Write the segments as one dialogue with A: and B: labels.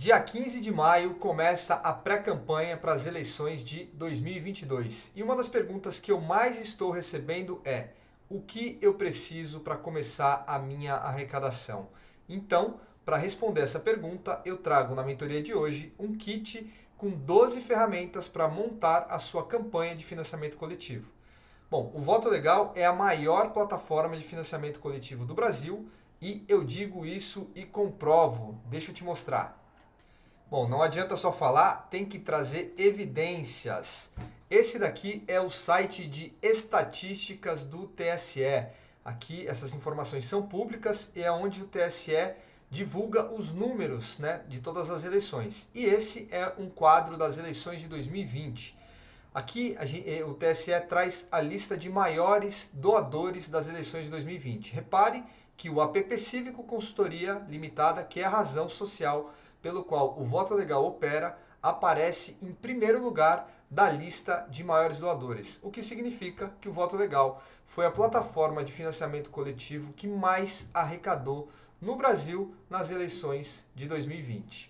A: Dia 15 de maio começa a pré-campanha para as eleições de 2022. E uma das perguntas que eu mais estou recebendo é: o que eu preciso para começar a minha arrecadação? Então, para responder essa pergunta, eu trago na mentoria de hoje um kit com 12 ferramentas para montar a sua campanha de financiamento coletivo. Bom, o Voto Legal é a maior plataforma de financiamento coletivo do Brasil e eu digo isso e comprovo. Deixa eu te mostrar. Bom, não adianta só falar, tem que trazer evidências. Esse daqui é o site de estatísticas do TSE. Aqui essas informações são públicas e é onde o TSE divulga os números, né, de todas as eleições. E esse é um quadro das eleições de 2020. Aqui o TSE traz a lista de maiores doadores das eleições de 2020. Repare que o APP Cívico Consultoria Limitada, que é a razão social pelo qual o Voto Legal opera, aparece em primeiro lugar da lista de maiores doadores, o que significa que o Voto Legal foi a plataforma de financiamento coletivo que mais arrecadou no Brasil nas eleições de 2020.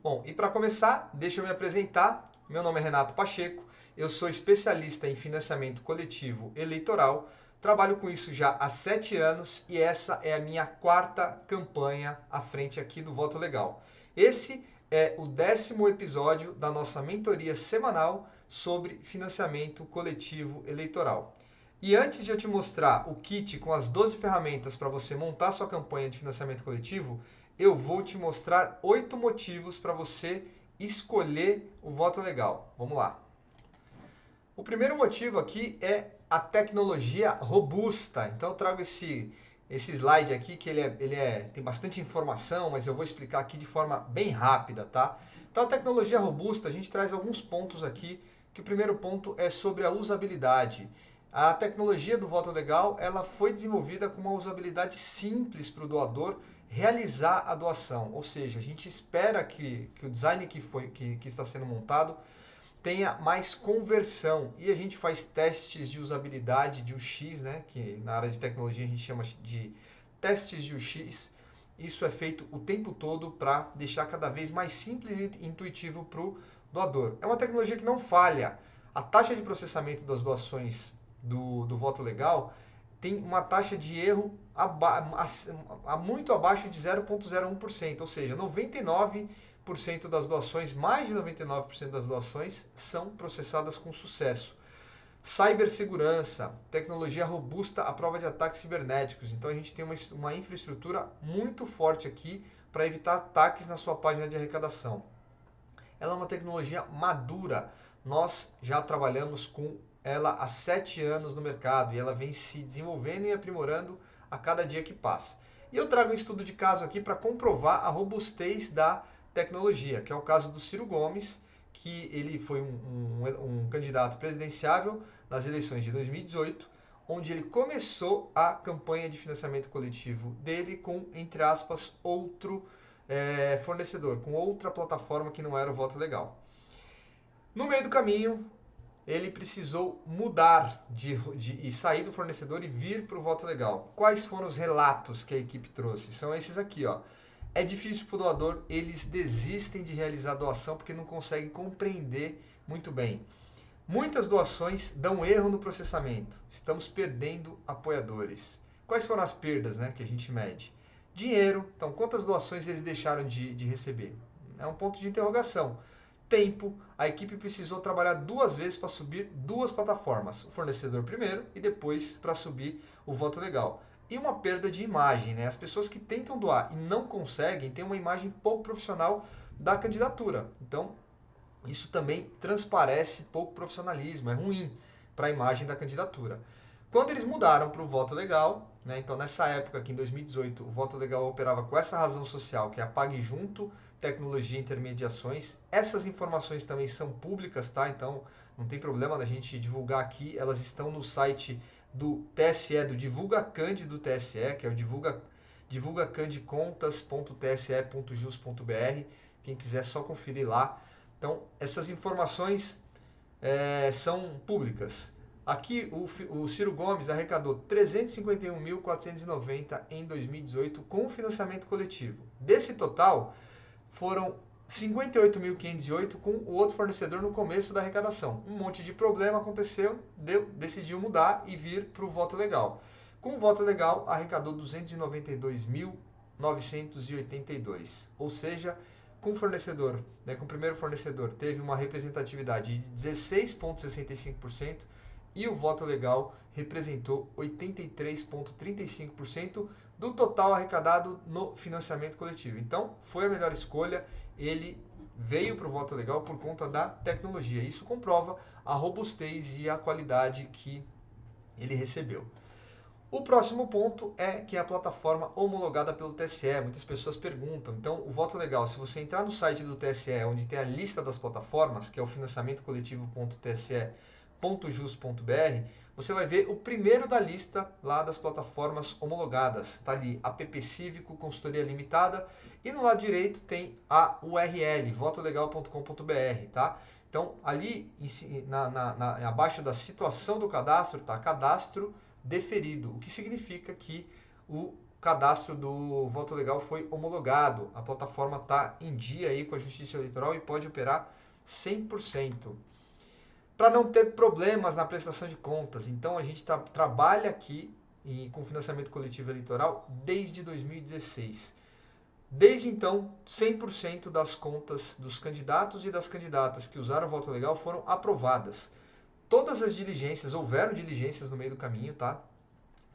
A: Bom, e para começar, deixa eu me apresentar. Meu nome é Renato Pacheco, eu sou especialista em financiamento coletivo eleitoral, trabalho com isso já há 7 anos e essa é a minha 4ª campanha à frente aqui do Voto Legal. Esse é o 10º episódio da nossa mentoria semanal sobre financiamento coletivo eleitoral. E antes de eu te mostrar o kit com as 12 ferramentas para você montar sua campanha de financiamento coletivo, eu vou te mostrar 8 motivos para você escolher o Voto Legal. Vamos lá. O primeiro motivo aqui é a tecnologia robusta. Então eu trago esse slide aqui que tem bastante informação, mas eu vou explicar aqui de forma bem rápida, tá? Então a tecnologia robusta, a gente traz alguns pontos aqui, que o primeiro ponto é sobre a usabilidade. A tecnologia do Voto Legal, ela foi desenvolvida com uma usabilidade simples para o doador realizar a doação. Ou seja, a gente espera que o design que está sendo montado tenha mais conversão. E a gente faz testes de usabilidade de UX, né, que na área de tecnologia a gente chama de testes de UX. Isso é feito o tempo todo para deixar cada vez mais simples e intuitivo para o doador. É uma tecnologia que não falha. A taxa de processamento das doações do Voto Legal tem uma taxa de erro muito abaixo de 0,01%, ou seja, 99% das doações, mais de 99% das doações são processadas com sucesso. Cibersegurança, tecnologia robusta à prova de ataques cibernéticos. Então a gente tem uma infraestrutura muito forte aqui para evitar ataques na sua página de arrecadação. Ela é uma tecnologia madura. Nós já trabalhamos com ela há 7 anos no mercado e ela vem se desenvolvendo e aprimorando a cada dia que passa. E eu trago um estudo de caso aqui para comprovar a robustez da tecnologia, que é o caso do Ciro Gomes, que ele foi um candidato presidenciável nas eleições de 2018, onde ele começou a campanha de financiamento coletivo dele com, entre aspas, outro fornecedor, com outra plataforma que não era o Voto Legal. No meio do caminho, ele precisou mudar e sair do fornecedor e vir para o Voto Legal. Quais foram os relatos que a equipe trouxe? São esses aqui, ó. É difícil para o doador, eles desistem de realizar a doação porque não conseguem compreender muito bem. Muitas doações dão erro no processamento. Estamos perdendo apoiadores. Quais foram as perdas, né, que a gente mede? Dinheiro. Então, quantas doações eles deixaram de receber? É um ponto de interrogação. Tempo, a equipe precisou trabalhar 2 vezes para subir 2 plataformas, o fornecedor primeiro e depois para subir o Voto Legal. E uma perda de imagem, né? As pessoas que tentam doar e não conseguem têm uma imagem pouco profissional da candidatura. Então, isso também transparece pouco profissionalismo, é ruim para a imagem da candidatura. Quando eles mudaram para o Voto Legal, né, então nessa época, aqui em 2018, o Voto Legal operava com essa razão social, que é a Pague Junto, tecnologia e intermediações. Essas informações também são públicas, tá? Então não tem problema da gente divulgar aqui, elas estão no site do TSE, do DivulgaCand do TSE, que é o divulgacandecontas.tse.jus.br. Quem quiser só conferir lá. Então essas informações são públicas. Aqui o Ciro Gomes arrecadou 351.490 em 2018 com financiamento coletivo. Desse total, foram 58.508 com o outro fornecedor no começo da arrecadação. Um monte de problema aconteceu, decidiu mudar e vir para o voto legal. Com o voto legal, arrecadou 292.982. Ou seja, com o fornecedor, com o primeiro fornecedor, teve uma representatividade de 16,65% e o voto legal representou 83,35% do total arrecadado no financiamento coletivo. Então, foi a melhor escolha. Ele veio para o voto legal por conta da tecnologia. Isso comprova a robustez e a qualidade que ele recebeu. O próximo ponto é que é a plataforma homologada pelo TSE. Muitas pessoas perguntam. Então, o voto legal, se você entrar no site do TSE, onde tem a lista das plataformas, que é o financiamentocoletivo.tse.jus.br, você vai ver o primeiro da lista lá das plataformas homologadas. Está ali, APP Cívico, Consultoria Limitada, e no lado direito tem a URL, votolegal.com.br, tá? Então, ali, abaixo da situação do cadastro, está cadastro deferido, o que significa que o cadastro do voto legal foi homologado. A plataforma está em dia aí com a Justiça Eleitoral e pode operar 100%. Para não ter problemas na prestação de contas, então a gente trabalha aqui com financiamento coletivo eleitoral desde 2016. Desde então, 100% das contas dos candidatos e das candidatas que usaram o voto legal foram aprovadas. Todas as diligências, houveram diligências no meio do caminho, tá?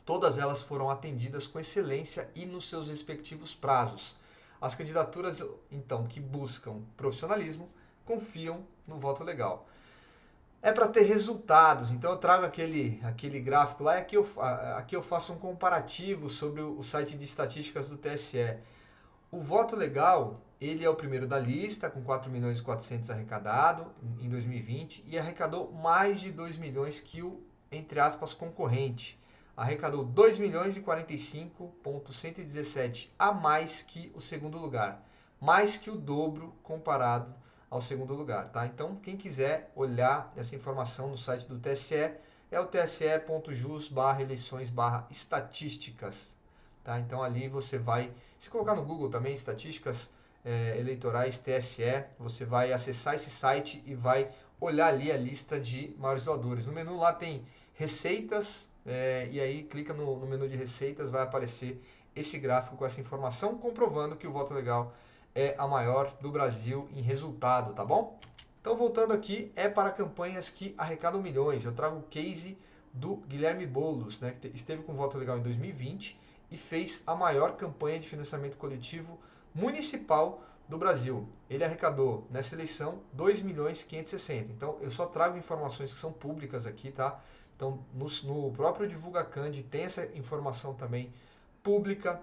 A: Todas elas foram atendidas com excelência e nos seus respectivos prazos. As candidaturas, então, que buscam profissionalismo, confiam no voto legal. É para ter resultados, então eu trago aquele gráfico lá e aqui eu faço um comparativo sobre o site de estatísticas do TSE. O voto legal, ele é o primeiro da lista, com 4.400.000 arrecadado em 2020 e arrecadou mais de 2 milhões que o, entre aspas, concorrente. Arrecadou 2.045.117 a mais que o segundo lugar. Mais que o dobro comparado ao segundo lugar, tá? Então, quem quiser olhar essa informação no site do TSE, é o tse.jus/eleições/estatísticas. Tá? Então, ali você vai, se colocar no Google também, estatísticas eleitorais TSE, você vai acessar esse site e vai olhar ali a lista de maiores doadores. No menu lá tem receitas, e aí clica no menu de receitas, vai aparecer esse gráfico com essa informação, comprovando que o voto legal é a maior do Brasil em resultado, tá bom? Então, voltando aqui, é para campanhas que arrecadam milhões. Eu trago o case do Guilherme Boulos, né, que esteve com voto legal em 2020 e fez a maior campanha de financiamento coletivo municipal do Brasil. Ele arrecadou, nessa eleição, 2.560.000. Então, eu só trago informações que são públicas aqui, tá? Então, no próprio DivulgaCand tem essa informação também pública.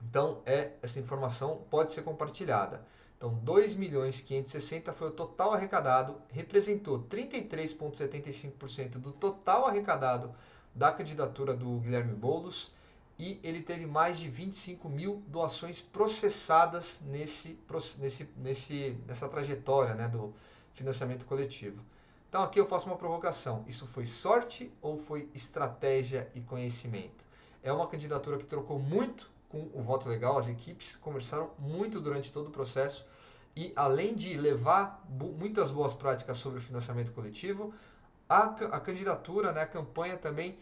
A: Então, essa informação pode ser compartilhada. Então, 2.560.000 foi o total arrecadado, representou 33,75% do total arrecadado da candidatura do Guilherme Boulos e ele teve mais de 25.000 doações processadas nessa trajetória, né, do financiamento coletivo. Então, aqui eu faço uma provocação. Isso foi sorte ou foi estratégia e conhecimento? É uma candidatura que trocou muito com o voto legal, as equipes conversaram muito durante todo o processo e, além de levar muitas boas práticas sobre o financiamento coletivo, a candidatura, né, a campanha também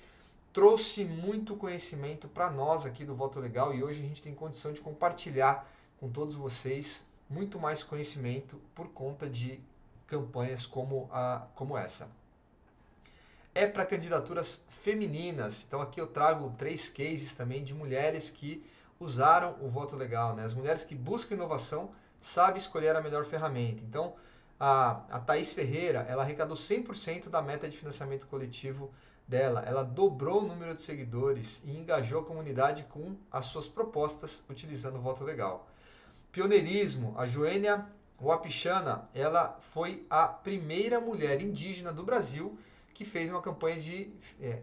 A: trouxe muito conhecimento para nós aqui do voto legal e hoje a gente tem condição de compartilhar com todos vocês muito mais conhecimento por conta de campanhas como essa. É para candidaturas femininas, então aqui eu trago 3 cases também de mulheres que usaram o voto legal, né? As mulheres que buscam inovação sabem escolher a melhor ferramenta. Então, a Thaís Ferreira, ela arrecadou 100% da meta de financiamento coletivo dela. Ela dobrou o número de seguidores e engajou a comunidade com as suas propostas utilizando o voto legal. Pioneirismo, a Joênia Wapichana, ela foi a primeira mulher indígena do Brasil que fez uma campanha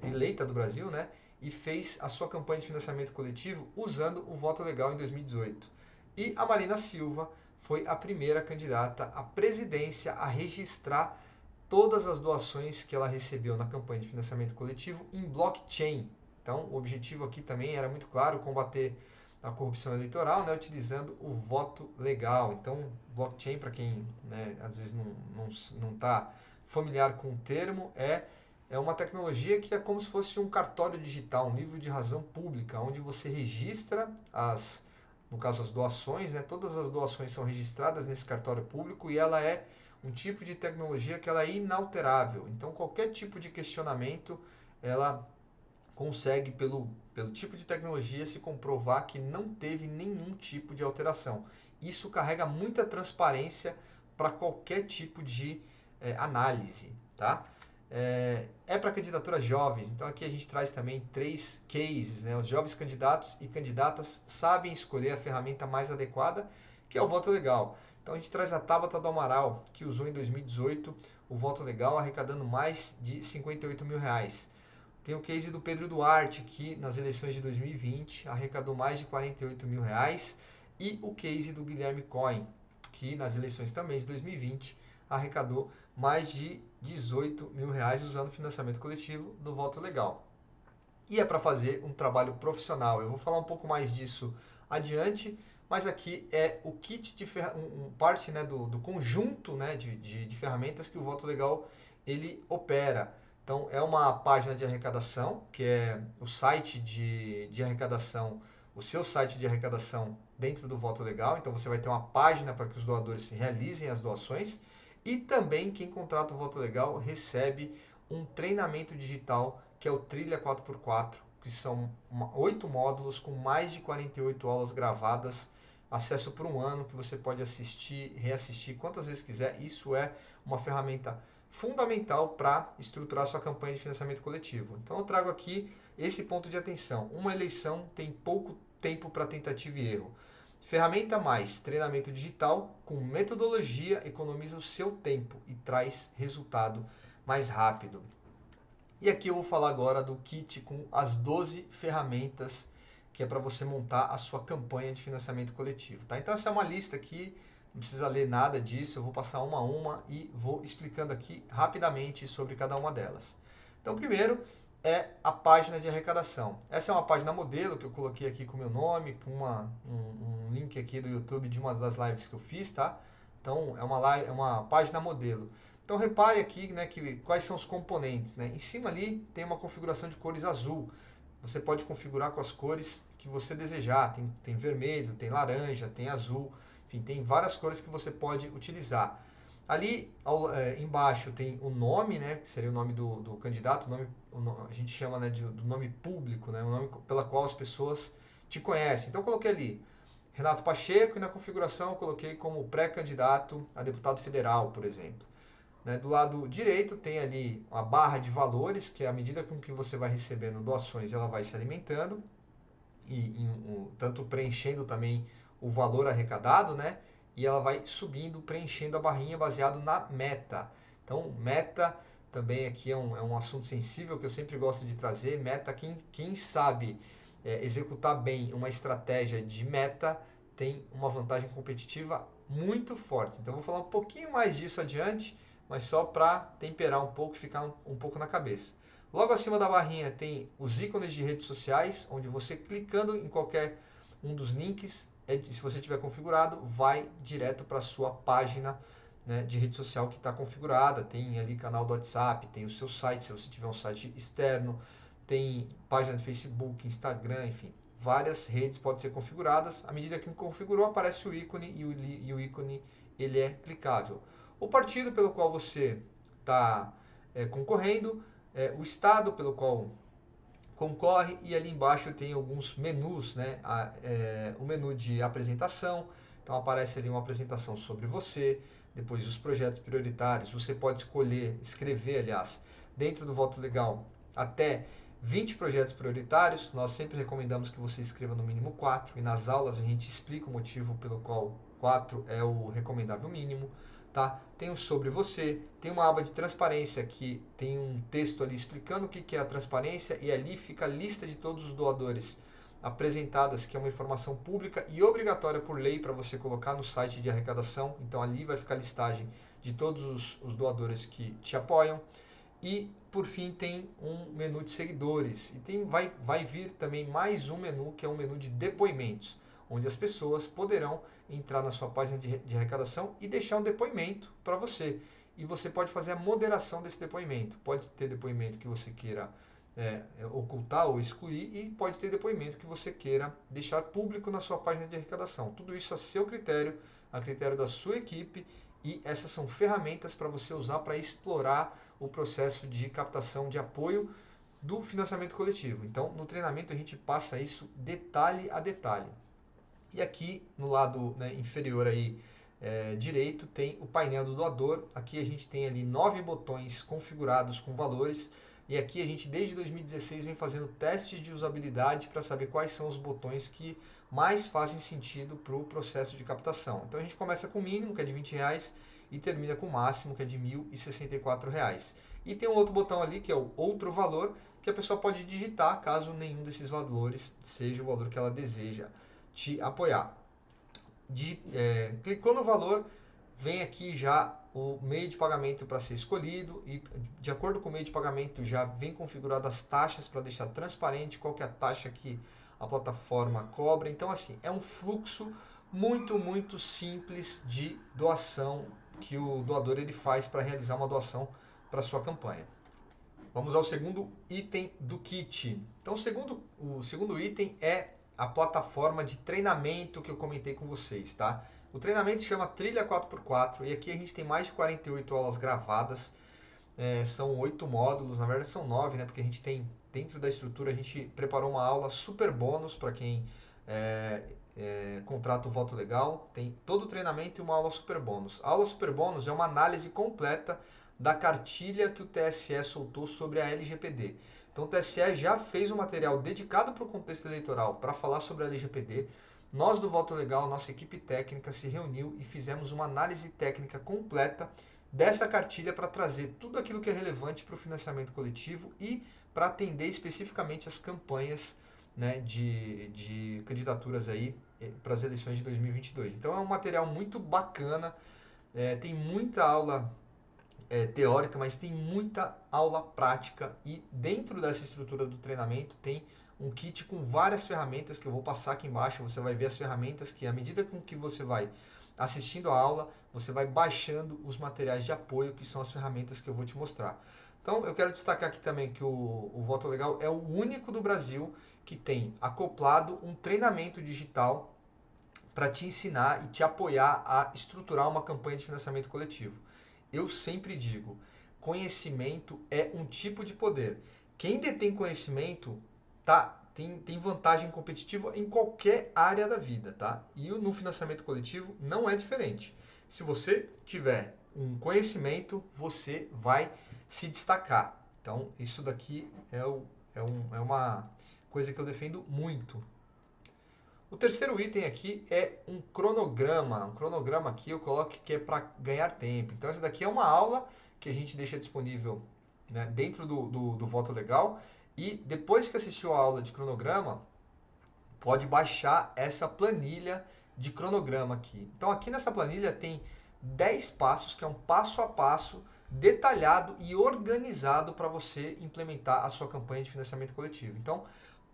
A: eleita do Brasil, né? E fez a sua campanha de financiamento coletivo usando o voto legal em 2018. E a Marina Silva foi a primeira candidata à presidência a registrar todas as doações que ela recebeu na campanha de financiamento coletivo em blockchain. Então, o objetivo aqui também era muito claro, combater a corrupção eleitoral, né, utilizando o voto legal. Então, blockchain, para quem, né, às vezes não está familiar com o termo, é uma tecnologia que é como se fosse um cartório digital, um livro de razão pública, onde você registra no caso as doações, né, todas as doações são registradas nesse cartório público e ela é um tipo de tecnologia que ela é inalterável. Então, qualquer tipo de questionamento, ela consegue, pelo tipo de tecnologia, se comprovar que não teve nenhum tipo de alteração. Isso carrega muita transparência para qualquer tipo de análise, tá? Para candidaturas jovens, então aqui a gente traz também 3 cases, né? Os jovens candidatos e candidatas sabem escolher a ferramenta mais adequada, que é o voto legal. Então a gente traz a Tabata do Amaral, que usou em 2018 o voto legal, arrecadando mais de 58 mil reais. Tem o case do Pedro Duarte, que nas eleições de 2020 arrecadou mais de 48 mil reais. E o case do Guilherme Cohen, que nas eleições também de 2020 arrecadou mais de 18 mil reais usando financiamento coletivo do voto legal. E é para fazer um trabalho profissional. Eu vou falar um pouco mais disso adiante, mas aqui é o kit de parte, né, do conjunto, né, de ferramentas que o voto legal ele opera. Então, é uma página de arrecadação, que é o site de arrecadação, o seu site de arrecadação dentro do voto legal. Então, você vai ter uma página para que os doadores realizem as doações. E também, quem contrata o voto legal recebe um treinamento digital, que é o Trilha 4x4, que são 8 módulos com mais de 48 aulas gravadas, acesso por um ano, que você pode assistir, reassistir quantas vezes quiser. Isso é uma ferramenta fundamental para estruturar sua campanha de financiamento coletivo. Então eu trago aqui esse ponto de atenção. Uma eleição tem pouco tempo para tentativa e erro. Ferramenta mais treinamento digital com metodologia economiza o seu tempo e traz resultado mais rápido. E aqui eu vou falar agora do kit com as 12 ferramentas que é para você montar a sua campanha de financiamento coletivo. Tá? Então essa é uma lista aqui, não precisa ler nada disso, eu vou passar uma a uma e vou explicando aqui rapidamente sobre cada uma delas. Então primeiro é a página de arrecadação. Essa é uma página modelo que eu coloquei aqui com o meu nome, com um link aqui do YouTube de uma das lives que eu fiz, tá? Então é uma página modelo. Então repare aqui, né, quais são os componentes, né? Em cima ali tem uma configuração de cores azul. Você pode configurar com as cores que você desejar. Tem vermelho, tem laranja, tem azul, enfim, tem várias cores que você pode utilizar. Ali embaixo tem o nome, né, que seria o nome do candidato, a gente chama, né, do nome público, né, o nome pela qual as pessoas te conhecem. Então eu coloquei ali Renato Pacheco e na configuração eu coloquei como pré-candidato a deputado federal, por exemplo. Né, do lado direito tem ali a barra de valores, que à medida com que você vai recebendo doações, ela vai se alimentando, tanto preenchendo também o valor arrecadado, né? E ela vai subindo, preenchendo a barrinha baseado na meta. Então, meta também aqui é um assunto sensível que eu sempre gosto de trazer. Meta, quem sabe executar bem uma estratégia de meta tem uma vantagem competitiva muito forte. Então, eu vou falar um pouquinho mais disso adiante, mas só para temperar um pouco e ficar um pouco na cabeça. Logo acima da barrinha tem os ícones de redes sociais, onde você clicando em qualquer um dos links, se você tiver configurado, vai direto para a sua página, né, de rede social que está configurada. Tem ali canal do WhatsApp, tem o seu site, se você tiver um site externo, tem página de Facebook, Instagram, enfim. Várias redes podem ser configuradas. À medida que configurou, aparece o ícone e o ícone ele é clicável. O partido pelo qual você está concorrendo, o estado pelo qual concorre, e ali embaixo tem alguns menus, né? O menu de apresentação, então aparece ali uma apresentação sobre você, depois os projetos prioritários, você pode escrever, aliás, dentro do voto legal, até 20 projetos prioritários. Nós sempre recomendamos que você escreva no mínimo 4, e nas aulas a gente explica o motivo pelo qual 4 é o recomendável mínimo. Tá? Tem o sobre você, tem uma aba de transparência que tem um texto ali explicando o que é a transparência, e ali fica a lista de todos os doadores apresentadas, que é uma informação pública e obrigatória por lei para você colocar no site de arrecadação. Então ali vai ficar a listagem de todos os doadores que te apoiam. E, por fim, tem um menu de seguidores. E vai vir também mais um menu, que é um menu de depoimentos, onde as pessoas poderão entrar na sua página de arrecadação e deixar um depoimento para você. E você pode fazer a moderação desse depoimento. Pode ter depoimento que você queira ocultar ou excluir, e pode ter depoimento que você queira deixar público na sua página de arrecadação. Tudo isso a seu critério, a critério da sua equipe, e essas são ferramentas para você usar para explorar o processo de captação de apoio do financiamento coletivo. Então, no treinamento a gente passa isso detalhe a detalhe. E aqui no lado, né, inferior aí, direito, tem o painel do doador. Aqui a gente tem ali 9 botões configurados com valores. E aqui a gente, desde 2016, vem fazendo testes de usabilidade para saber quais são os botões que mais fazem sentido para o processo de captação. Então a gente começa com o mínimo, que é de R$20, e termina com o máximo, que é de R$1.064. E tem um outro botão ali, que é o outro valor, que a pessoa pode digitar, caso nenhum desses valores seja o valor que ela deseja te apoiar. Clicou no valor, vem aqui já o meio de pagamento para ser escolhido, e de acordo com o meio de pagamento já vem configurado as taxas para deixar transparente qual que é a taxa que a plataforma cobra. Então assim, é um fluxo muito simples de doação que o doador ele faz para realizar uma doação para sua campanha. Vamos ao segundo item do kit. Então o segundo item é a plataforma de treinamento que eu comentei com vocês, tá? O treinamento chama Trilha 4x4 e aqui a gente tem mais de 48 aulas gravadas. São 8 módulos, na verdade são 9, né? Porque a gente tem, dentro da estrutura, a gente preparou uma aula super bônus para quem contrata o voto legal. Tem todo o treinamento e uma aula super bônus. A aula super bônus é uma análise completa da cartilha que o TSE soltou sobre a LGPD. Então o TSE já fez um material dedicado para o contexto eleitoral para falar sobre a LGPD. Nós do Voto Legal, nossa equipe técnica, se reuniu e fizemos uma análise técnica completa dessa cartilha para trazer tudo aquilo que é relevante para o financiamento coletivo e para atender especificamente as campanhas, né, de candidaturas aí para as eleições de 2022. Então é um material muito bacana, tem muita aula teórica, mas tem muita aula prática, e dentro dessa estrutura do treinamento tem um kit com várias ferramentas que eu vou passar aqui embaixo. Você vai ver as ferramentas que, à medida com que você vai assistindo a aula, você vai baixando os materiais de apoio, que são as ferramentas que eu vou te mostrar. Então, eu quero destacar aqui também que o Voto Legal é o único do Brasil que tem acoplado um treinamento digital para te ensinar e te apoiar a estruturar uma campanha de financiamento coletivo. Eu sempre digo, conhecimento é um tipo de poder. Quem detém conhecimento tem vantagem competitiva em qualquer área da vida, tá? E no financiamento coletivo não é diferente. Se você tiver um conhecimento, você vai se destacar. Então, isso daqui é uma coisa que eu defendo muito. O terceiro item aqui é um cronograma. Um cronograma aqui eu coloco que é para ganhar tempo. Então, essa daqui é uma aula que a gente deixa disponível, né, dentro do Voto Legal. E depois que assistiu a aula de cronograma, pode baixar essa planilha de cronograma aqui. Então aqui nessa planilha tem 10 passos, que é um passo a passo detalhado e organizado para você implementar a sua campanha de financiamento coletivo. Então,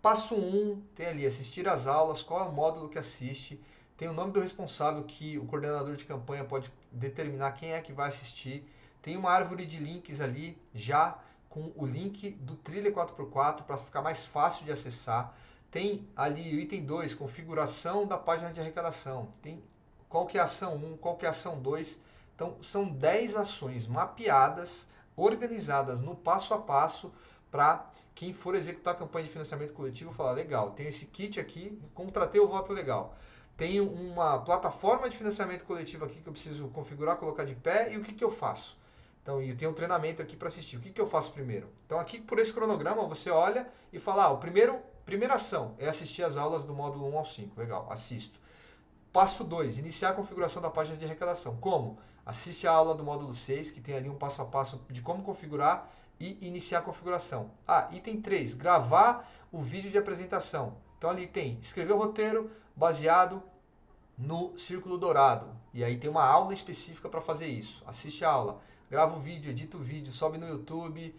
A: passo 1, tem ali assistir às aulas, qual é o módulo que assiste, tem o nome do responsável que o coordenador de campanha pode determinar quem é que vai assistir, tem uma árvore de links ali já com o link do Trilha 4x4 para ficar mais fácil de acessar. Tem ali o item 2, configuração da página de arrecadação. Tem qual que é a ação 1, qual que é a ação 2. Então, são 10 ações mapeadas, organizadas no passo a passo, para quem for executar a campanha de financiamento coletivo falar, legal, tenho esse kit aqui, contratei o Voto Legal. Tenho uma plataforma de financiamento coletivo aqui que eu preciso configurar, colocar de pé, e o que eu faço? Então, e tem um treinamento aqui para assistir. O que eu faço primeiro? Então, aqui por esse cronograma, você olha e fala, primeira ação é assistir as aulas do módulo 1 ao 5. Legal, assisto. Passo 2, iniciar a configuração da página de arrecadação. Como? Assiste a aula do módulo 6, que tem ali um passo a passo de como configurar e iniciar a configuração. Item 3, gravar o vídeo de apresentação. Então, ali tem escrever o roteiro baseado no Círculo Dourado. E aí tem uma aula específica para fazer isso. Assiste a aula, grava o vídeo, edita o vídeo, sobe no YouTube,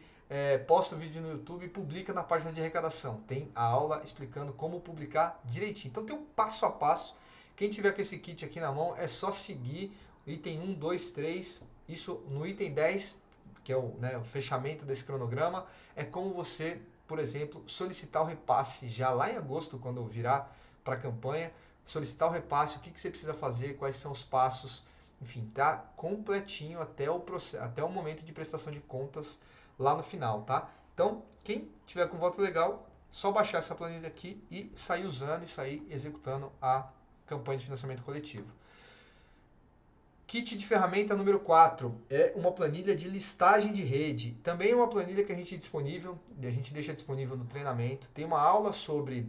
A: posta o vídeo no YouTube e publica na página de arrecadação. Tem a aula explicando como publicar direitinho. Então tem um passo a passo. Quem tiver com esse kit aqui na mão é só seguir o item 1, 2, 3. Isso no item 10, que é o fechamento desse cronograma, é como você, por exemplo, solicitar o repasse já lá em agosto, quando virar para a campanha, solicitar o repasse, o que você precisa fazer, quais são os passos, enfim, tá completinho até o momento de prestação de contas lá no final, tá? Então, quem tiver com voto legal, só baixar essa planilha aqui e sair usando e sair executando a campanha de financiamento coletivo. Kit de ferramenta número 4 é uma planilha de listagem de rede. Também é uma planilha que a gente deixa disponível no treinamento. Tem uma aula sobre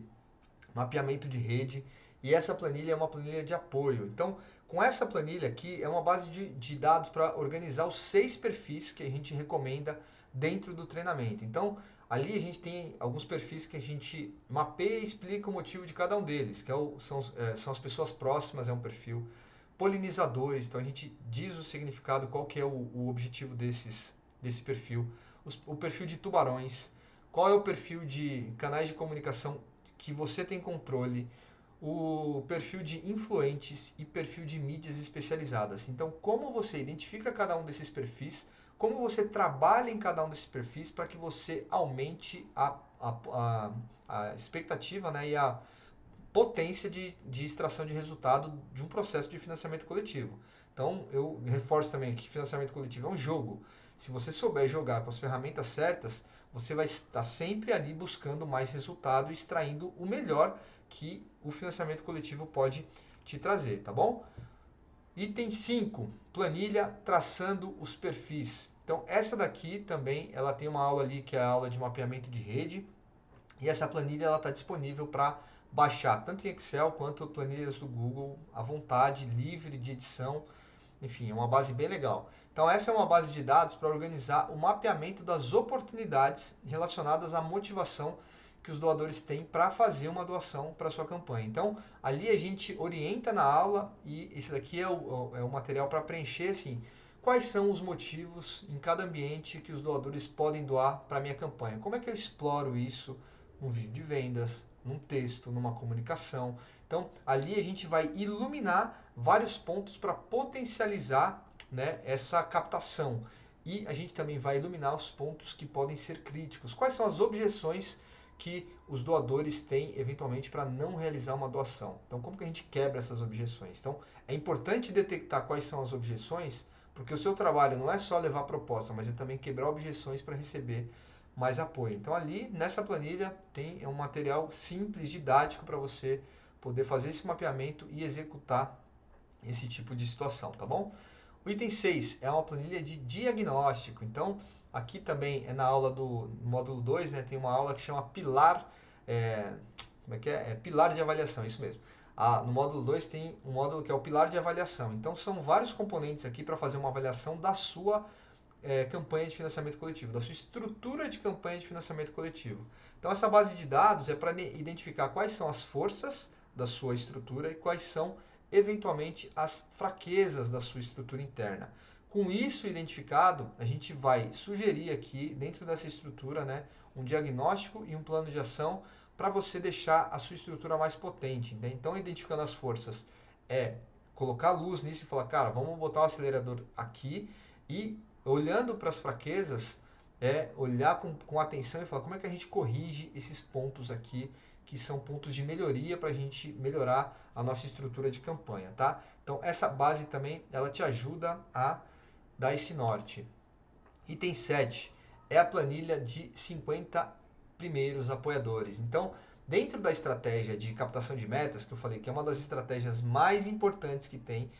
A: mapeamento de rede e essa planilha é uma planilha de apoio. Então, com essa planilha aqui, é uma base de dados para organizar os 6 perfis que a gente recomenda dentro do treinamento. Então, ali a gente tem alguns perfis que a gente mapeia e explica o motivo de cada um deles, que são as pessoas próximas, é um perfil. Polinizadores, então a gente diz o significado, qual que é o objetivo desse perfil. O perfil de tubarões, qual é o perfil de canais de comunicação que você tem controle, o perfil de influentes e perfil de mídias especializadas. Então, como você identifica cada um desses perfis, como você trabalha em cada um desses perfis para que você aumente a expectativa, né, e a potência de extração de resultado de um processo de financiamento coletivo. Então, eu reforço também que financiamento coletivo é um jogo. Se você souber jogar com as ferramentas certas, você vai estar sempre ali buscando mais resultado e extraindo o melhor que o financiamento coletivo pode te trazer, tá bom? Item 5, planilha traçando os perfis. Então, essa daqui também, ela tem uma aula ali que é a aula de mapeamento de rede. E essa planilha ela está disponível para baixar tanto em Excel quanto planilhas do Google à vontade, livre de edição. Enfim, é uma base bem legal. Então essa é uma base de dados para organizar o mapeamento das oportunidades relacionadas à motivação que os doadores têm para fazer uma doação para a sua campanha. Então ali a gente orienta na aula e esse daqui é o material para preencher assim, quais são os motivos em cada ambiente que os doadores podem doar para a minha campanha. Como é que eu exploro isso num vídeo de vendas, num texto, numa comunicação. Então, ali a gente vai iluminar vários pontos para potencializar, né, essa captação. E a gente também vai iluminar os pontos que podem ser críticos. Quais são as objeções que os doadores têm, eventualmente, para não realizar uma doação. Então, como que a gente quebra essas objeções? Então, é importante detectar quais são as objeções, porque o seu trabalho não é só levar proposta, mas é também quebrar objeções para receber mais apoio. Então ali nessa planilha tem um material simples, didático para você poder fazer esse mapeamento e executar esse tipo de situação, tá bom? O item 6 é uma planilha de diagnóstico. Então aqui também é na aula do módulo 2, né, tem uma aula que chama pilar, como é que é? Pilar de avaliação, isso mesmo. No módulo 2 tem um módulo que é o pilar de avaliação. Então são vários componentes aqui para fazer uma avaliação da sua campanha de financiamento coletivo, da sua estrutura de campanha de financiamento coletivo. Então essa base de dados é para identificar quais são as forças da sua estrutura e quais são eventualmente as fraquezas da sua estrutura interna. Com isso identificado, a gente vai sugerir aqui dentro dessa estrutura, né, um diagnóstico e um plano de ação para você deixar a sua estrutura mais potente. Né? Então identificando as forças colocar luz nisso e falar, cara, vamos botar o acelerador aqui e olhando para as fraquezas, olhar com atenção e falar como é que a gente corrige esses pontos aqui, que são pontos de melhoria para a gente melhorar a nossa estrutura de campanha, tá? Então, essa base também, ela te ajuda a dar esse norte. Item 7 é a planilha de 50 primeiros apoiadores. Então, dentro da estratégia de captação de metas, que eu falei que é uma das estratégias mais importantes que tem,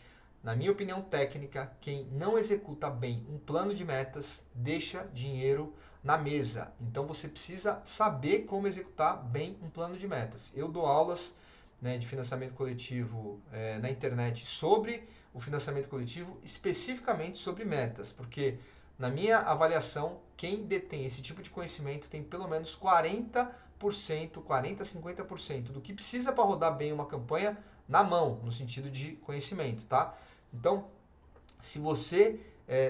A: na minha opinião técnica, quem não executa bem um plano de metas deixa dinheiro na mesa. Então você precisa saber como executar bem um plano de metas. Eu dou aulas, né, de financiamento coletivo na internet sobre o financiamento coletivo, especificamente sobre metas, porque na minha avaliação, quem detém esse tipo de conhecimento tem pelo menos 40%, 40 a 50% do que precisa para rodar bem uma campanha na mão, no sentido de conhecimento, tá? Então, se você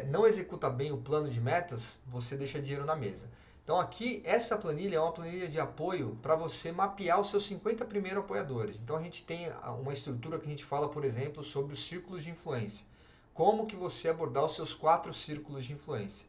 A: não executa bem o plano de metas, você deixa dinheiro na mesa. Então aqui, essa planilha é uma planilha de apoio para você mapear os seus 50 primeiros apoiadores. Então a gente tem uma estrutura que a gente fala, por exemplo, sobre os círculos de influência. Como que você abordar os seus 4 círculos de influência.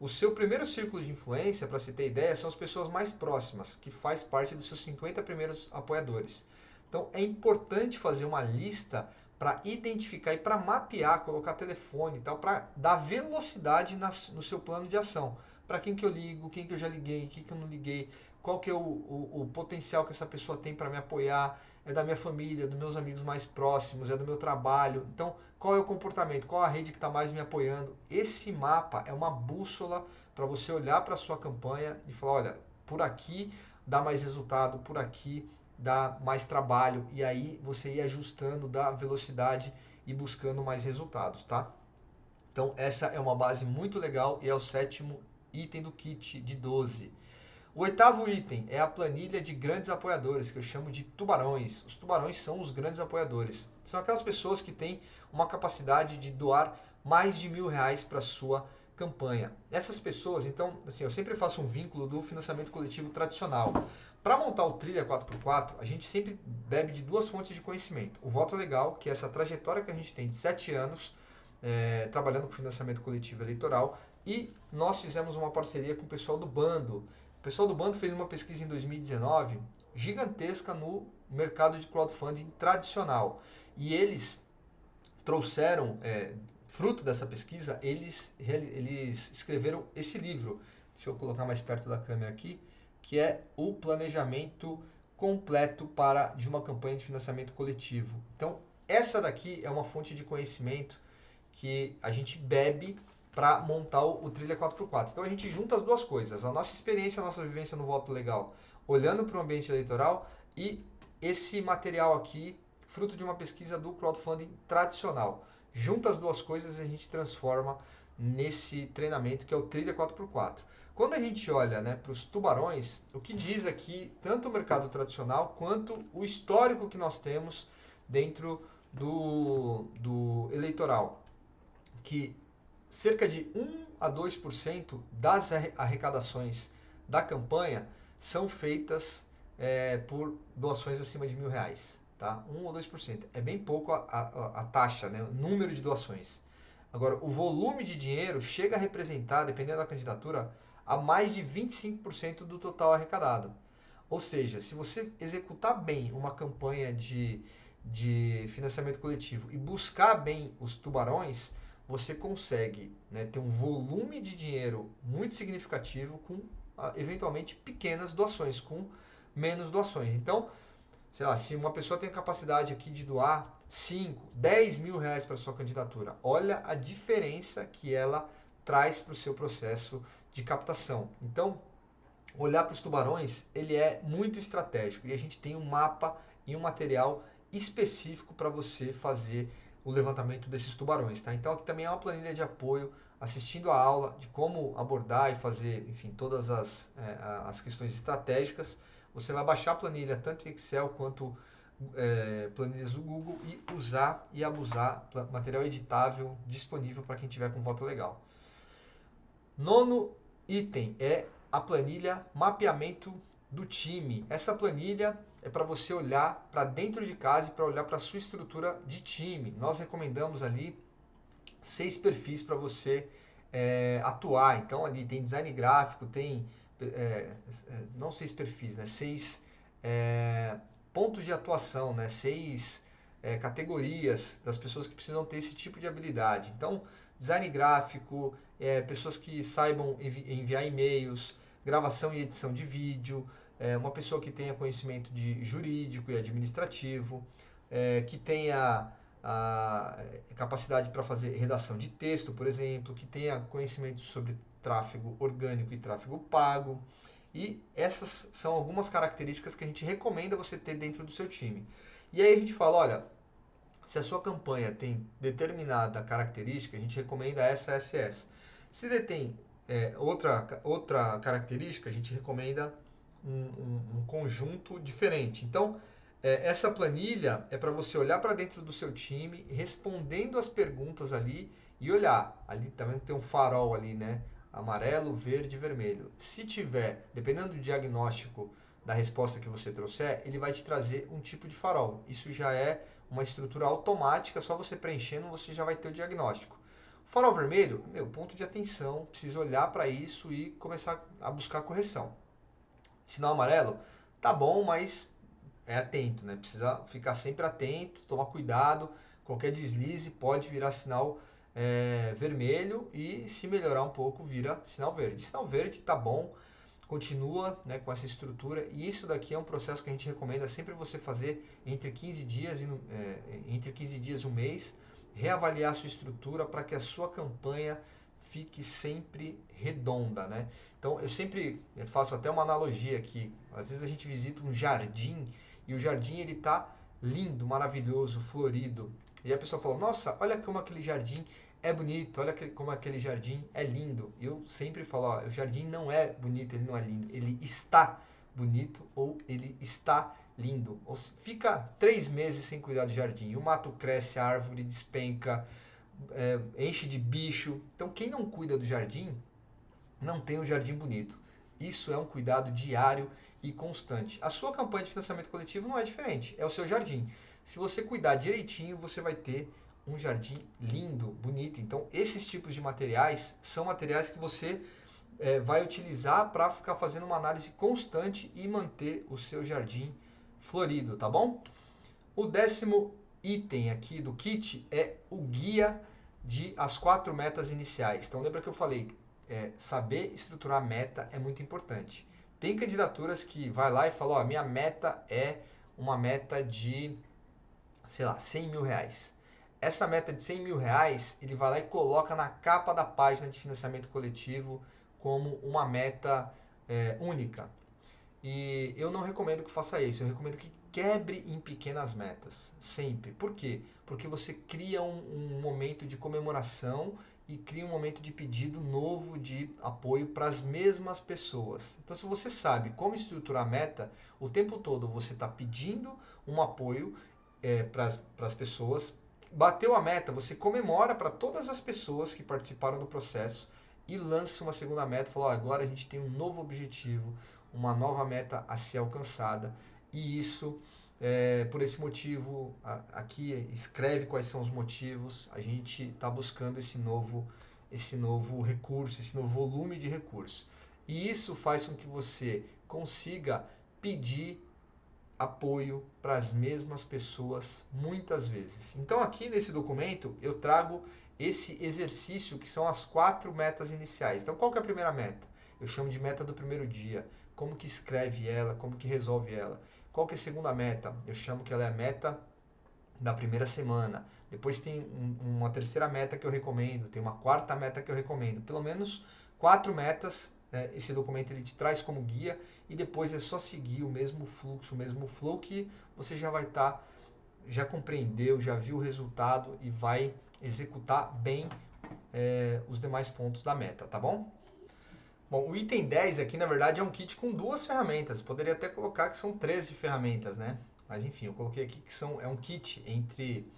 A: O seu primeiro círculo de influência, para você ter ideia, são as pessoas mais próximas, que faz parte dos seus 50 primeiros apoiadores. Então é importante fazer uma lista para identificar e para mapear, colocar telefone e tal, para dar velocidade no seu plano de ação. Para quem que eu ligo, quem que eu já liguei, quem que eu não liguei, qual que é o potencial que essa pessoa tem para me apoiar, é da minha família, dos meus amigos mais próximos, é do meu trabalho. Então, qual é o comportamento, qual a rede que está mais me apoiando. Esse mapa é uma bússola para você olhar para a sua campanha e falar, olha, por aqui dá mais resultado, por aqui dá mais trabalho, e aí você ir ajustando da velocidade e buscando mais resultados, tá? Então essa é uma base muito legal e é o 7º item do kit de 12. O 8º item é a planilha de grandes apoiadores, que eu chamo de tubarões. Os tubarões são os grandes apoiadores. São aquelas pessoas que têm uma capacidade de doar mais de R$1.000 para a sua campanha. Essas pessoas, então, assim, eu sempre faço um vínculo do financiamento coletivo tradicional. Para montar o Trilha 4x4, a gente sempre bebe de 2 fontes de conhecimento. O Voto Legal, que é essa trajetória que a gente tem de 7 anos, trabalhando com financiamento coletivo eleitoral, e nós fizemos uma parceria com o pessoal do Bando. O pessoal do Bando fez uma pesquisa em 2019 gigantesca no mercado de crowdfunding tradicional. E eles trouxeram, fruto dessa pesquisa, eles escreveram esse livro. Deixa eu colocar mais perto da câmera aqui, que é o planejamento completo de uma campanha de financiamento coletivo. Então, essa daqui é uma fonte de conhecimento que a gente bebe para montar o Trilha 4x4. Então a gente junta as duas coisas, a nossa experiência, a nossa vivência no voto legal, olhando para o ambiente eleitoral, e esse material aqui, fruto de uma pesquisa do crowdfunding tradicional. Junta as duas coisas e a gente transforma nesse treinamento que é o Trilha 4x4. Quando a gente olha, né, para os tubarões, o que diz aqui tanto o mercado tradicional quanto o histórico que nós temos dentro do eleitoral, que cerca de 1 a 2% das arrecadações da campanha são feitas por doações acima de R$1.000, tá? 1 ou 2%. É bem pouco a taxa, né? O número de doações. Agora, o volume de dinheiro chega a representar, dependendo da candidatura, a mais de 25% do total arrecadado. Ou seja, se você executar bem uma campanha de financiamento coletivo e buscar bem os tubarões, você consegue, né, ter um volume de dinheiro muito significativo com, eventualmente, pequenas doações, com menos doações. Então, sei lá, se uma pessoa tem a capacidade aqui de doar 5, 10 mil reais para sua candidatura, olha a diferença que ela traz para o seu processo de captação. Então, olhar para os tubarões, ele é muito estratégico e a gente tem um mapa e um material específico para você fazer o levantamento desses tubarões, tá? Então aqui também é uma planilha de apoio, assistindo a aula de como abordar e fazer, enfim, todas as questões estratégicas. Você vai baixar a planilha tanto em Excel quanto planilhas do Google e usar e abusar, material editável disponível para quem tiver com voto legal. 9º item é a planilha mapeamento do time. Essa planilha é para você olhar para dentro de casa e para olhar para a sua estrutura de time. Nós recomendamos ali 6 perfis para você atuar. Então ali tem design gráfico, tem não 6 perfis, né? 6 pontos de atuação, né? 6 categorias das pessoas que precisam ter esse tipo de habilidade. Então, design gráfico, pessoas que saibam enviar e-mails, gravação e edição de vídeo, uma pessoa que tenha conhecimento de jurídico e administrativo, que tenha a capacidade para fazer redação de texto, por exemplo, que tenha conhecimento sobre tráfego orgânico e tráfego pago. E essas são algumas características que a gente recomenda você ter dentro do seu time. E aí a gente fala, olha, se a sua campanha tem determinada característica, a gente recomenda essa, essa e essa. Se detém outra característica, a gente recomenda um conjunto diferente. Então, Essa planilha é para você olhar para dentro do seu time, respondendo as perguntas ali e olhar. Ali também tem um farol ali, né? Amarelo, verde e vermelho. Se tiver, dependendo do diagnóstico da resposta que você trouxer, ele vai te trazer um tipo de farol. Isso já é uma estrutura automática, só você preenchendo você já vai ter o diagnóstico. O farol vermelho, meu, ponto de atenção, precisa olhar para isso e começar a buscar a correção. Sinal amarelo, tá bom, mas é atento, né? Precisa ficar sempre atento, tomar cuidado. Qualquer deslize pode virar sinal vermelho e se melhorar um pouco vira sinal verde. Sinal verde tá bom, continua, né, com essa estrutura e isso daqui é um processo que a gente recomenda sempre você fazer entre 15 dias e um mês, reavaliar a sua estrutura para que a sua campanha fique sempre redonda, né? Então eu sempre faço até uma analogia aqui. Às vezes a gente visita um jardim e o jardim ele tá lindo, maravilhoso, florido. E a pessoa fala: "Nossa, olha como aquele jardim é bonito, olha como aquele jardim é lindo". Eu sempre falo: ó, o jardim não é bonito, ele não é lindo, ele está bonito ou ele está lindo. Ou fica 3 meses sem cuidar do jardim, o mato cresce, a árvore despenca, enche de bicho. Então quem não cuida do jardim não tem um jardim bonito. Isso é um cuidado diário e constante. A sua campanha de financiamento coletivo não é diferente, é o seu jardim. Se você cuidar direitinho, você vai ter um jardim lindo, bonito. Então, esses tipos de materiais são materiais que você vai utilizar para ficar fazendo uma análise constante e manter o seu jardim florido, tá bom? O 10º item aqui do kit é o guia de as 4 metas iniciais. Então, lembra que eu falei, saber estruturar a meta é muito importante. Tem candidaturas que vai lá e fala, ó, minha meta é uma meta de, sei lá, 100 mil reais. Essa meta de 100 mil reais, ele vai lá e coloca na capa da página de financiamento coletivo como uma meta única. E eu não recomendo que faça isso, eu recomendo que quebre em pequenas metas, sempre. Por quê? Porque você cria um momento de comemoração e cria um momento de pedido novo de apoio para as mesmas pessoas. Então, se você sabe como estruturar a meta, o tempo todo você está pedindo um apoio para as pessoas. Bateu a meta, você comemora para todas as pessoas que participaram do processo e lança uma segunda meta, fala, ó, agora a gente tem um novo objetivo, uma nova meta a ser alcançada. E isso, por esse motivo, aqui escreve quais são os motivos, a gente está buscando esse novo recurso, esse novo volume de recurso. E isso faz com que você consiga pedir apoio para as mesmas pessoas muitas vezes. Então aqui nesse documento eu trago esse exercício que são as 4 metas iniciais. Então qual que é a primeira meta? Eu chamo de meta do primeiro dia. Como que escreve ela, como que resolve ela. Qual que é a segunda meta? Eu chamo que ela é a meta da primeira semana. Depois tem uma terceira meta que eu recomendo, tem uma quarta meta que eu recomendo. Pelo menos 4 metas, esse documento ele te traz como guia e depois é só seguir o mesmo fluxo, o mesmo flow que você já vai estar, já compreendeu, já viu o resultado e vai executar bem os demais pontos da meta, tá bom? Bom, o item 10 aqui, na verdade, é um kit com 2 ferramentas. Poderia até colocar que são 13 ferramentas, né? Mas enfim, eu coloquei aqui que é um kit entre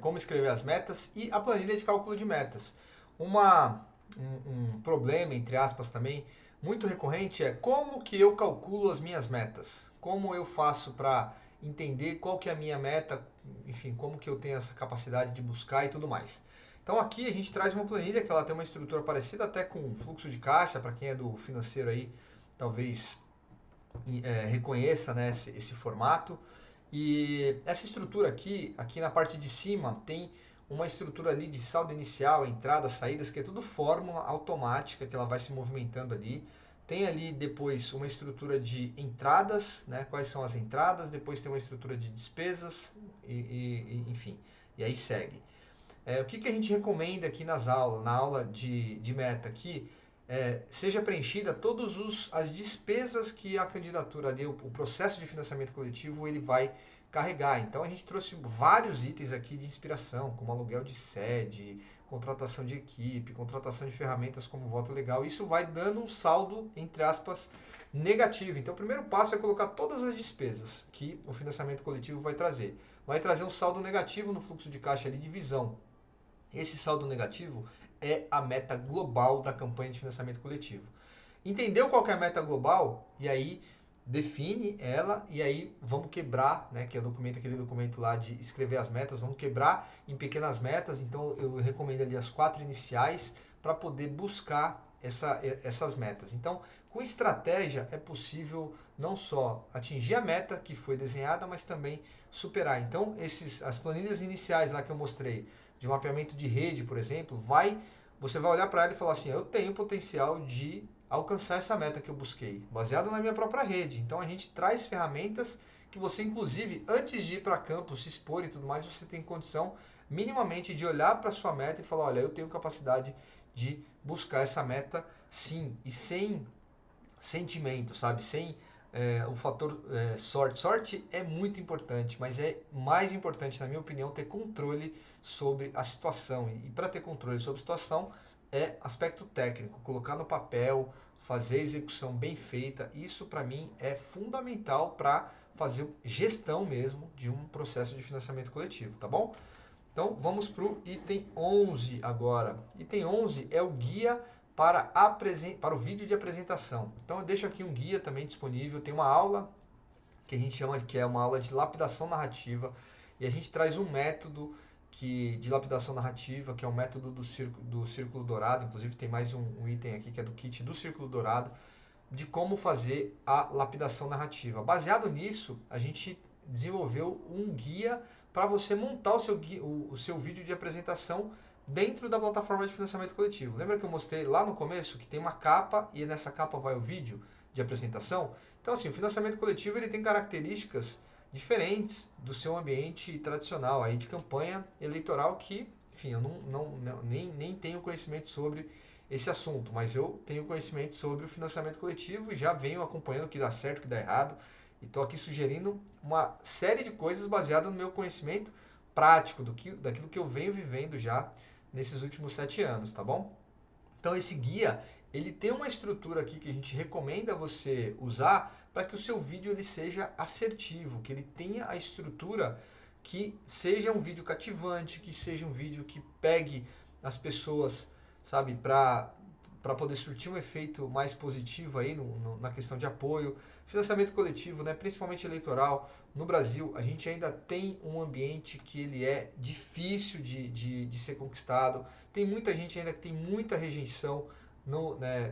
A: como escrever as metas e a planilha de cálculo de metas. Um problema, entre aspas, também, muito recorrente é como que eu calculo as minhas metas? Como eu faço para entender qual que é a minha meta? Enfim, como que eu tenho essa capacidade de buscar e tudo mais. Então aqui a gente traz uma planilha que ela tem uma estrutura parecida até com fluxo de caixa, para quem é do financeiro aí, talvez reconheça, né, esse formato. E essa estrutura aqui na parte de cima, tem uma estrutura ali de saldo inicial, entradas, saídas, que é tudo fórmula automática, que ela vai se movimentando ali. Tem ali depois uma estrutura de entradas, né, quais são as entradas, depois tem uma estrutura de despesas, enfim, e aí segue. O que a gente recomenda aqui nas aulas, na aula de meta aqui, seja preenchida todas as despesas que a candidatura ali, o processo de financiamento coletivo, ele vai carregar. Então a gente trouxe vários itens aqui de inspiração, como aluguel de sede, contratação de equipe, contratação de ferramentas como voto legal. Isso vai dando um saldo, entre aspas, negativo. Então o primeiro passo é colocar todas as despesas que o financiamento coletivo vai trazer. Vai trazer um saldo negativo no fluxo de caixa ali de visão. Esse saldo negativo é a meta global da campanha de financiamento coletivo. Entendeu qual que é a meta global? E aí define ela e aí vamos quebrar, né, que é aquele documento lá de escrever as metas, vamos quebrar em pequenas metas. Então eu recomendo ali as 4 iniciais para poder buscar essas metas. Então, com estratégia é possível não só atingir a meta que foi desenhada, mas também superar. Então, as planilhas iniciais lá que eu mostrei, de mapeamento de rede, por exemplo, você vai olhar para ela e falar assim, eu tenho potencial de alcançar essa meta que eu busquei, baseado na minha própria rede. Então a gente traz ferramentas que você, inclusive, antes de ir para campo, se expor e tudo mais, você tem condição minimamente de olhar para a sua meta e falar, olha, eu tenho capacidade de buscar essa meta sim, e sem sentimento, sabe? Sem o fator sorte. Sorte é muito importante, mas é mais importante, na minha opinião, ter controle sobre a situação. E para ter controle sobre a situação é aspecto técnico, colocar no papel, fazer a execução bem feita. Isso para mim é fundamental para fazer gestão mesmo de um processo de financiamento coletivo, tá bom? Então vamos para o item 11 agora. Item 11 é o guia para o vídeo de apresentação. Então eu deixo aqui um guia também disponível, tem uma aula que a gente chama que é uma aula de lapidação narrativa e a gente traz um método de lapidação narrativa, que é o método do círculo dourado. Inclusive tem mais um item aqui que é do kit do círculo dourado, de como fazer a lapidação narrativa. Baseado nisso, a gente desenvolveu um guia para você montar o seu vídeo de apresentação dentro da plataforma de financiamento coletivo. Lembra que eu mostrei lá no começo que tem uma capa e nessa capa vai o vídeo de apresentação? Então assim, o financiamento coletivo ele tem características diferentes do seu ambiente tradicional aí de campanha eleitoral que, enfim, eu nem tenho conhecimento sobre esse assunto, mas eu tenho conhecimento sobre o financiamento coletivo e já venho acompanhando o que dá certo, o que dá errado, e estou aqui sugerindo uma série de coisas baseadas no meu conhecimento prático, daquilo que eu venho vivendo já nesses últimos 7 anos, tá bom? Então esse guia, ele tem uma estrutura aqui que a gente recomenda você usar para que o seu vídeo ele seja assertivo, que ele tenha a estrutura que seja um vídeo cativante, que seja um vídeo que pegue as pessoas, sabe, para poder surtir um efeito mais positivo aí na questão de apoio. Financiamento coletivo, né, principalmente eleitoral, no Brasil a gente ainda tem um ambiente que ele é difícil de ser conquistado. Tem muita gente ainda que tem muita rejeição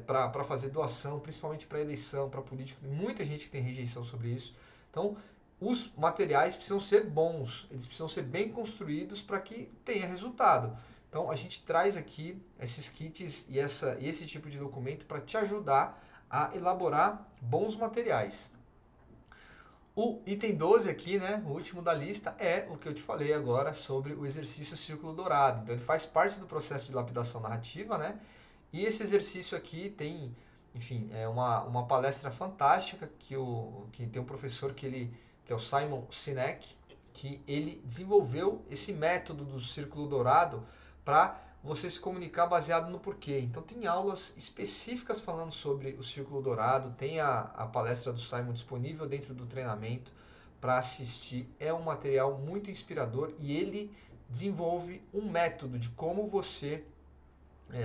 A: para fazer doação, principalmente para eleição, para político. Muita gente que tem rejeição sobre isso. Então, os materiais precisam ser bons, eles precisam ser bem construídos para que tenha resultado. Então a gente traz aqui esses kits e esse tipo de documento para te ajudar a elaborar bons materiais. O item 12 aqui, né, o último da lista, é o que eu te falei agora sobre o exercício Círculo Dourado. Então ele faz parte do processo de lapidação narrativa, né? E esse exercício aqui tem, enfim, é uma palestra fantástica que tem um professor que é o Simon Sinek, que ele desenvolveu esse método do Círculo Dourado para você se comunicar baseado no porquê. Então tem aulas específicas falando sobre o Círculo Dourado, tem a palestra do Simon disponível dentro do treinamento para assistir. É um material muito inspirador e ele desenvolve um método de como você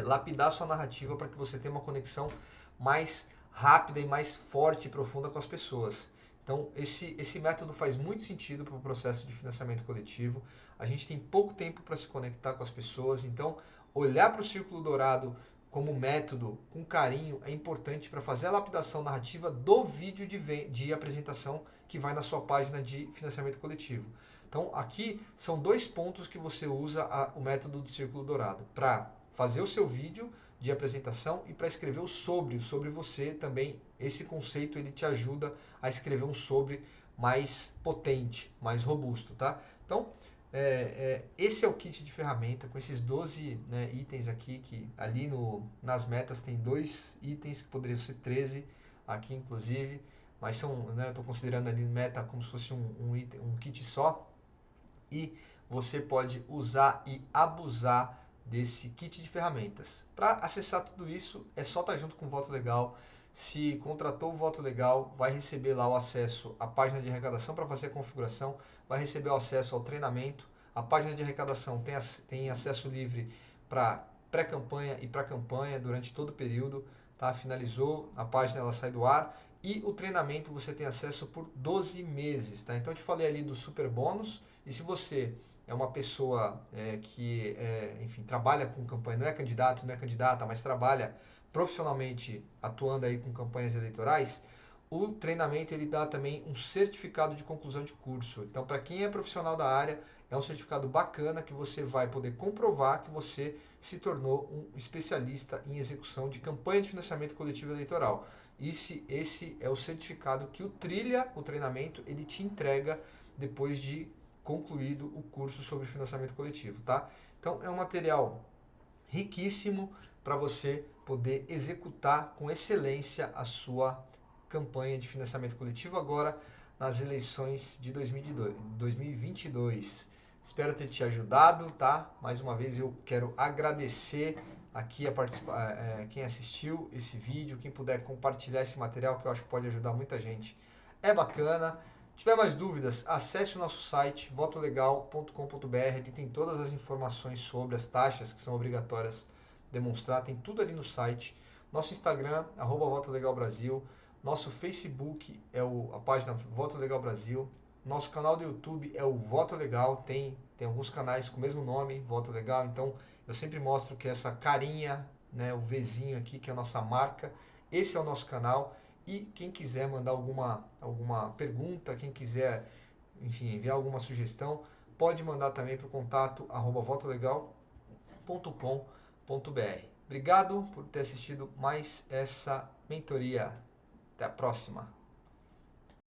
A: lapidar sua narrativa para que você tenha uma conexão mais rápida e mais forte e profunda com as pessoas. Então, esse método faz muito sentido para o processo de financiamento coletivo. A gente tem pouco tempo para se conectar com as pessoas, então olhar para o Círculo Dourado como método, com carinho, é importante para fazer a lapidação narrativa do vídeo de apresentação que vai na sua página de financiamento coletivo. Então, aqui são 2 pontos que você usa o método do Círculo Dourado, para fazer o seu vídeo de apresentação e para escrever o sobre você também. Esse conceito ele te ajuda a escrever um sobre mais potente, mais robusto, tá? Então, esse é o kit de ferramenta com esses 12 itens aqui, que ali nas metas tem 2 itens que poderiam ser 13 aqui inclusive, mas são, né, eu estou considerando ali meta como se fosse um kit só, e você pode usar e abusar desse kit de ferramentas. Para acessar tudo isso, é só estar junto com o Voto Legal. Se contratou o Voto Legal, vai receber lá o acesso à página de arrecadação para fazer a configuração, vai receber o acesso ao treinamento. A página de arrecadação tem acesso livre para pré-campanha e para campanha durante todo o período. Tá? Finalizou, a página ela sai do ar. E o treinamento você tem acesso por 12 meses. Tá? Então eu te falei ali do super bônus. E se você é uma pessoa que enfim, trabalha com campanha, não é candidato, não é candidata, mas trabalha profissionalmente atuando aí com campanhas eleitorais, o treinamento ele dá também um certificado de conclusão de curso. Então, para quem é profissional da área, é um certificado bacana que você vai poder comprovar que você se tornou um especialista em execução de campanha de financiamento coletivo eleitoral. Esse é o certificado que o Trilha, o treinamento, ele te entrega depois de concluído o curso sobre financiamento coletivo, tá? Então, é um material riquíssimo para você poder executar com excelência a sua campanha de financiamento coletivo agora nas eleições de 2022. Espero ter te ajudado, tá? Mais uma vez eu quero agradecer aqui quem assistiu esse vídeo, quem puder compartilhar esse material que eu acho que pode ajudar muita gente. É bacana. Se tiver mais dúvidas, acesse o nosso site votolegal.com.br, ele tem todas as informações sobre as taxas que são obrigatórias demonstrar, tem tudo ali no site. Nosso Instagram, @VotoLegalBrasil, nosso Facebook é a página Voto Legal Brasil, nosso canal do YouTube é o Voto Legal, tem alguns canais com o mesmo nome, Voto Legal, então eu sempre mostro que essa carinha, né, o Vzinho aqui, que é a nossa marca, esse é o nosso canal. E quem quiser mandar alguma pergunta, quem quiser, enfim, enviar alguma sugestão, pode mandar também para o contato @votolegal.com.br. Obrigado por ter assistido mais essa mentoria. Até a próxima.